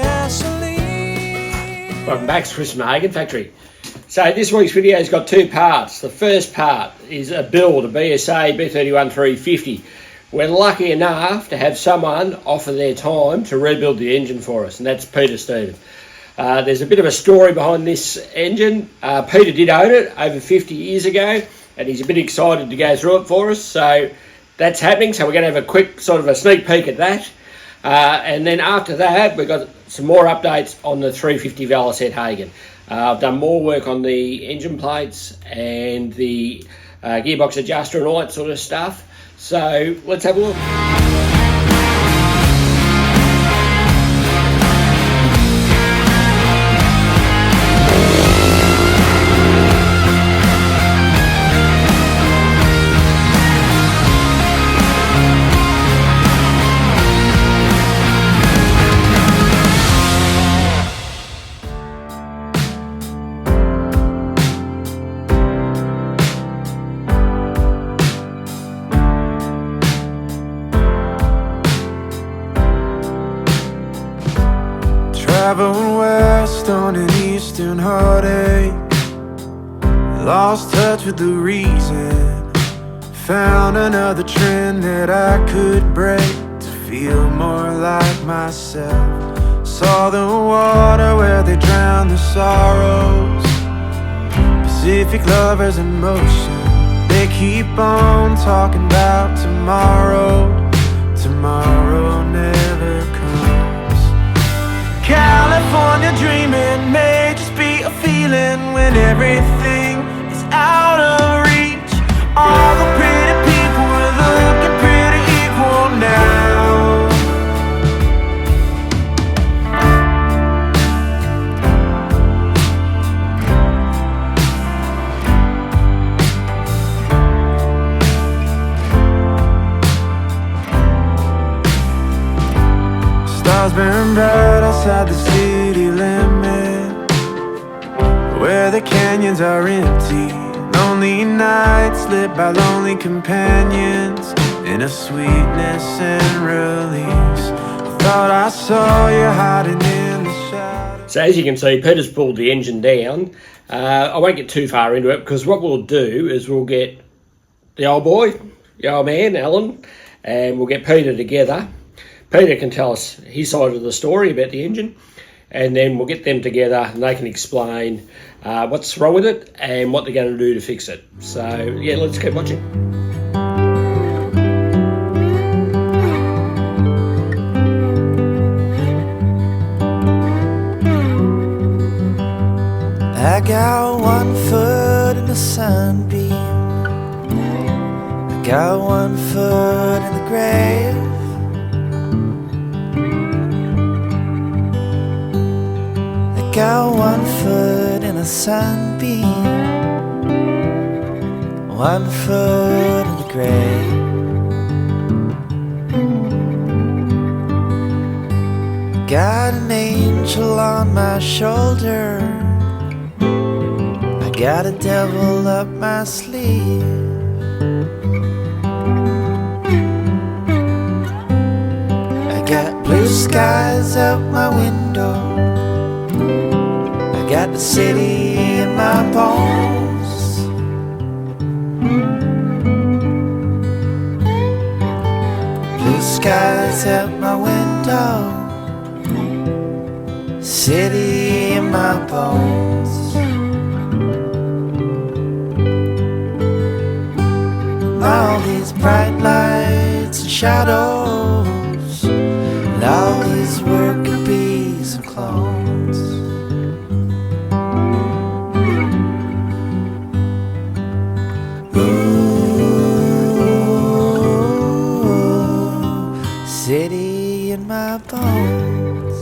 gasoline. Welcome back to Velocette Hagon factory. So this week's video has got two parts. The first part is a build, a BSA B31 350. We're lucky enough to have someone offer their time to rebuild the engine for us, and that's Peter Stevens. There's a bit of a story behind this engine. Peter did own it over 50 years ago, and he's a bit excited to go through it for us. So that's happening. So we're going to have a quick sort of a sneak peek at that. And then after that, we've got some more updates on the 350 Velocette Hagon. I've done more work on the engine plates and the gearbox adjuster and all that sort of stuff. So let's have a look. Traveling west on an eastern heartache, lost touch with the reason. Found another trend that I could break to feel more like myself. Saw the water where they drown the sorrows, Pacific lovers in motion. They keep on talking about tomorrow. Tomorrow never comes. California dreaming may just be a feeling when everything is out of reach. All the pretty people are looking pretty equal now. Stars burn bright outside the city limit, where the canyons are empty. Lonely nights lit by lonely companions, in a sweetness and release. I thought I saw you hiding in the shadows. So as you can see, Peter's pulled the engine down. I won't get too far into it, because what we'll do is we'll get the old boy, the old man, Alan, and we'll get Peter together. Peter can tell us his side of the story about the engine, and then we'll get them together and they can explain what's wrong with it and what they're going to do to fix it. So yeah, let's keep watching. I got 1 foot in the sunbeam, I got 1 foot in the grave. I got 1 foot in a sunbeam, 1 foot in the grave. Got an angel on my shoulder, I got a devil up my sleeve. I got blue skies out my window, I got the city in my bones. Blue skies out my window, city in my bones. All these bright lights and shadows, and all these worker bees and clones. Ooh, city in my bones.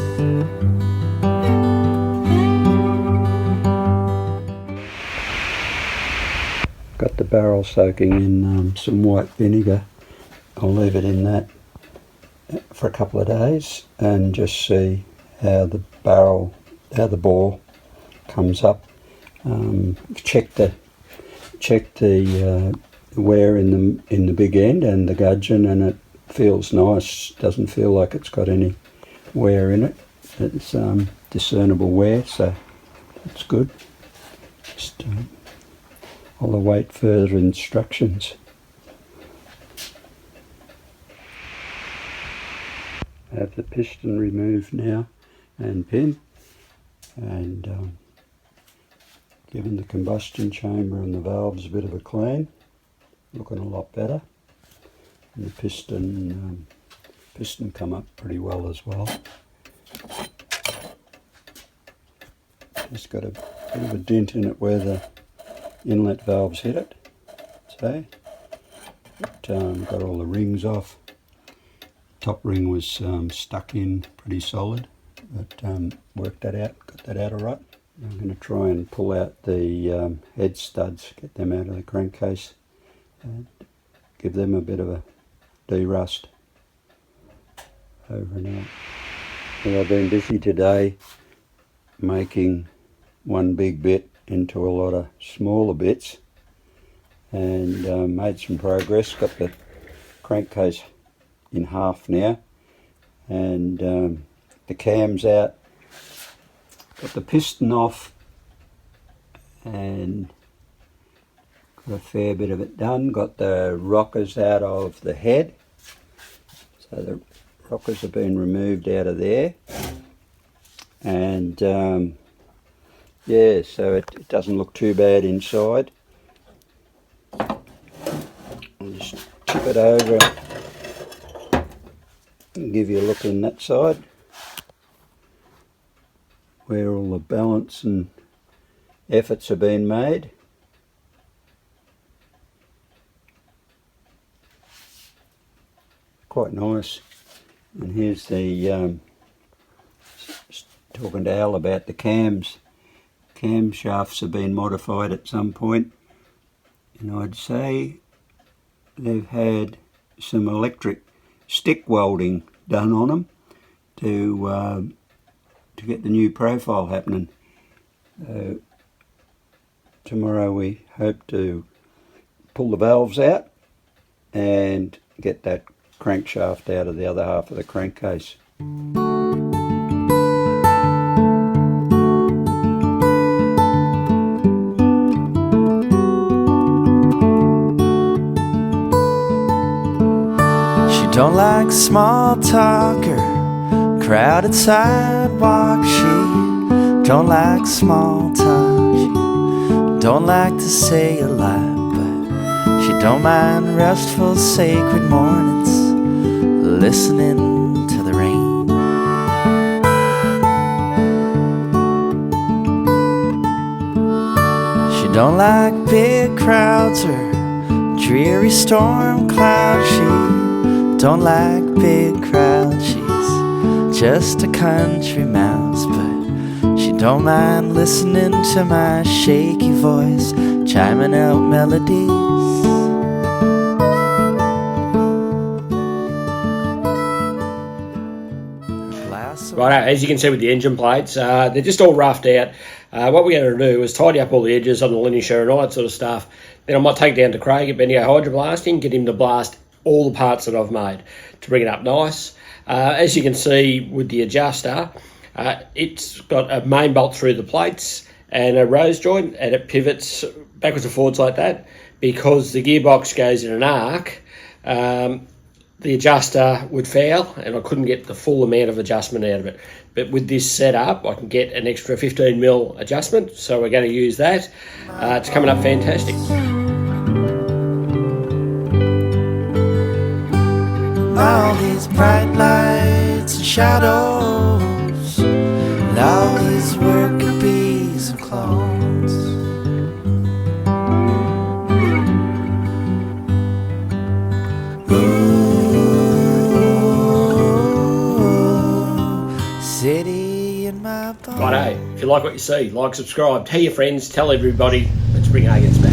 Got the barrel soaking in some white vinegar. I'll leave it in that for a couple of days and just see how the bore comes up. Check the wear in the big end and the gudgeon, and it feels nice. Doesn't feel like it's got any wear in it. It's discernible wear, so that's good. Just I'll await further instructions. I have the piston removed now and pin, and given the combustion chamber and the valves a bit of a clean, looking a lot better, and the piston come up pretty well as well. Just got a bit of a dent in it where the inlet valves hit it, so got all the rings off. Top ring was stuck in pretty solid, but worked that out, got that out all right. I'm going to try and pull out the head studs, get them out of the crankcase, and give them a bit of a de-rust over and out. Well, I've been busy today making one big bit into a lot of smaller bits, and made some progress. Got the crankcase in half now, and the cam's out. Got the piston off and got a fair bit of it done. Got the rockers out of the head, so the rockers have been removed out of there, and yeah, so it doesn't look too bad inside. I'll just tip it over and give you a look in that side, where all the balance and efforts have been made. Quite nice. And here's the talking to Al about the cams. Cam shafts have been modified at some point, and I'd say they've had some electric stick welding done on them to get the new profile happening. Tomorrow we hope to pull the valves out and get that crankshaft out of the other half of the crankcase. She don't like small talk or crowded sidewalk. She don't like small talk. She don't like to say a lot, but she don't mind restful sacred mornings, listening to the rain. She don't like big crowds or dreary storm clouds. She don't like big crowds. She's just a country mouse, but she don't mind listening to my shaky voice chiming out melodies. Right, as you can see with the engine plates, they're just all roughed out. What we're going to do is tidy up all the edges on the linear and all that sort of stuff. Then I might take it down to Craig at Bendigo Hydroblasting, get him to blast all the parts that I've made to bring it up nice. As you can see with the adjuster, it's got a main bolt through the plates and a rose joint, and it pivots backwards and forwards like that. Because the gearbox goes in an arc, the adjuster would foul and I couldn't get the full amount of adjustment out of it. But with this setup, I can get an extra 15mm adjustment, so we're going to use that. It's coming up fantastic. All these bright lights and shadows, and all these worker bees and clones. Ooh, city in my bones. Righto, if you like what you see, like, subscribe, tell your friends, tell everybody. Let's bring Hagon's back.